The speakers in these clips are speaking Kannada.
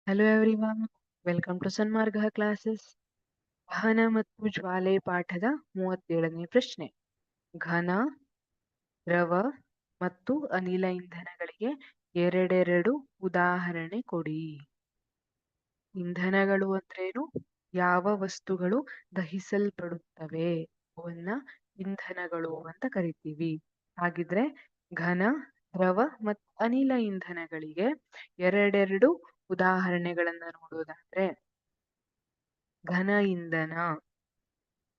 Hello everyone, welcome to Sanmarga classes. ವಾಹನ ಮತ್ತು ಜ್ವಾಲೆ ಪಾಠದ 37ನೇ ಪ್ರಶ್ನೆ. ಘನ, ದ್ರವ ಮತ್ತು ಅನಿಲ ಇಂಧನಗಳಿಗೆ ಎರಡೆರಡು ಉದಾಹರಣೆ ಕೊಡಿ. ಇಂಧನಗಳು ಅಂದ್ರೇನು? ಯಾವ ವಸ್ತುಗಳು ದಹಿಸಲ್ಪಡುತ್ತವೆ ಅವನ್ನ ಇಂಧನಗಳು ಅಂತ ಕರಿತೀವಿ. ಹಾಗಿದ್ರೆ ಘನ, ದ್ರವ ಮತ್ತು ಅನಿಲ ಇಂಧನಗಳಿಗೆ ಎರಡೆರಡು ಉದಾಹರಣೆಗಳನ್ನ ನೋಡೋದಾದ್ರೆ, ಘನ ಇಂಧನ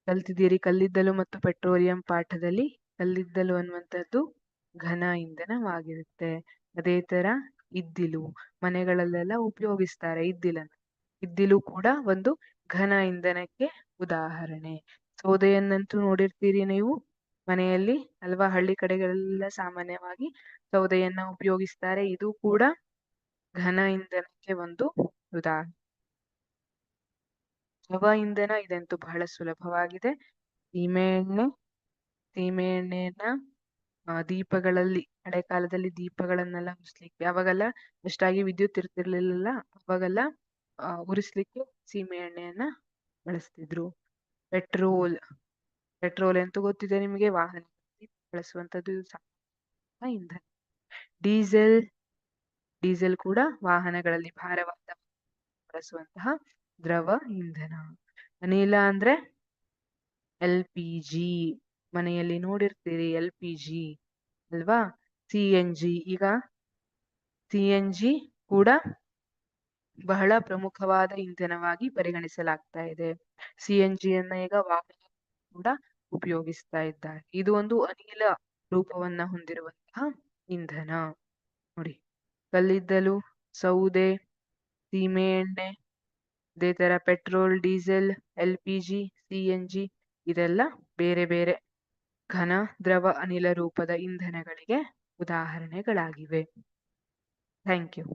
ಕಲ್ತಿದ್ದೀರಿ. ಕಲ್ಲಿದ್ದಲು ಮತ್ತು ಪೆಟ್ರೋಲಿಯಂ ಪಾಠದಲ್ಲಿ ಕಲ್ಲಿದ್ದಲು ಅನ್ನುವಂಥದ್ದು ಘನ ಇಂಧನವಾಗಿರುತ್ತೆ. ಅದೇ ತರ ಇದ್ದಿಲು, ಮನೆಗಳಲ್ಲೆಲ್ಲ ಉಪಯೋಗಿಸ್ತಾರೆ ಇದ್ದಿಲನ್ನು. ಇದ್ದಿಲು ಕೂಡ ಒಂದು ಘನ ಇಂಧನಕ್ಕೆ ಉದಾಹರಣೆ. ಸೌದೆಯನ್ನಂತೂ ನೋಡಿರ್ತೀರಿ ನೀವು ಮನೆಯಲ್ಲಿ ಅಲ್ವಾ? ಹಳ್ಳಿ ಕಡೆಗಳೆಲ್ಲ ಸಾಮಾನ್ಯವಾಗಿ ಸೌದೆಯನ್ನ ಉಪಯೋಗಿಸ್ತಾರೆ. ಇದು ಕೂಡ ಘನ ಇಂಧನಕ್ಕೆ ಒಂದು ಉದಾಹರಣೆ. ದ್ರವ ಇಂಧನ ಇದಂತೂ ಬಹಳ ಸುಲಭವಾಗಿದೆ. ಸೀಮೆಎಣ್ಣೆಯನ್ನ ದೀಪಗಳಲ್ಲಿ, ಹಳೆ ಕಾಲದಲ್ಲಿ ದೀಪಗಳನ್ನೆಲ್ಲ ಉರಿಸ್ಲಿಕ್ಕೆ, ಅವಾಗೆಲ್ಲ ಅಷ್ಟಾಗಿ ವಿದ್ಯುತ್ ಇರ್ತಿರ್ಲಿಲ್ಲ, ಅವಾಗೆಲ್ಲ ಉರಿಸ್ಲಿಕ್ಕೆ ಸೀಮೆ ಎಣ್ಣೆಯನ್ನ ಬಳಸ್ತಿದ್ರು. ಪೆಟ್ರೋಲ್ ಅಂತೂ ಗೊತ್ತಿದೆ ನಿಮಗೆ, ವಾಹನ ಬಳಸುವಂತದ್ದು ಇಂಧನ. ಡೀಸೆಲ್ ಕೂಡ ವಾಹನಗಳಲ್ಲಿ ಭಾರವಾದ ಬಳಸುವಂತಹ ದ್ರವ ಇಂಧನ. ಅನಿಲ ಅಂದ್ರೆ LPG, ಮನೆಯಲ್ಲಿ ನೋಡಿರ್ತೀರಿ LPG ಅಲ್ವಾ? CNG, ಈಗ CNG ಕೂಡ ಬಹಳ ಪ್ರಮುಖವಾದ ಇಂಧನವಾಗಿ ಪರಿಗಣಿಸಲಾಗ್ತಾ ಇದೆ. CNG ಯನ್ನ ಈಗ ವಾಹನ ಕೂಡ ಉಪಯೋಗಿಸ್ತಾ ಇದ್ದಾರೆ. ಇದು ಒಂದು ಅನಿಲ ರೂಪವನ್ನ ಹೊಂದಿರುವಂತಹ ಇಂಧನ. ನೋಡಿ, ಕಲ್ಲಿದ್ದಲು, ಸೌದೆ, ಸೀಮೆ ಎಣ್ಣೆ, ಅದೇ ತರ ಪೆಟ್ರೋಲ್, ಡೀಸೆಲ್, LPG, CNG ಇದೆಲ್ಲ ಬೇರೆ ಬೇರೆ ಘನ, ದ್ರವ, ಅನಿಲ ರೂಪದ ಇಂಧನಗಳಿಗೆ ಉದಾಹರಣೆಗಳಾಗಿವೆ. Thank you.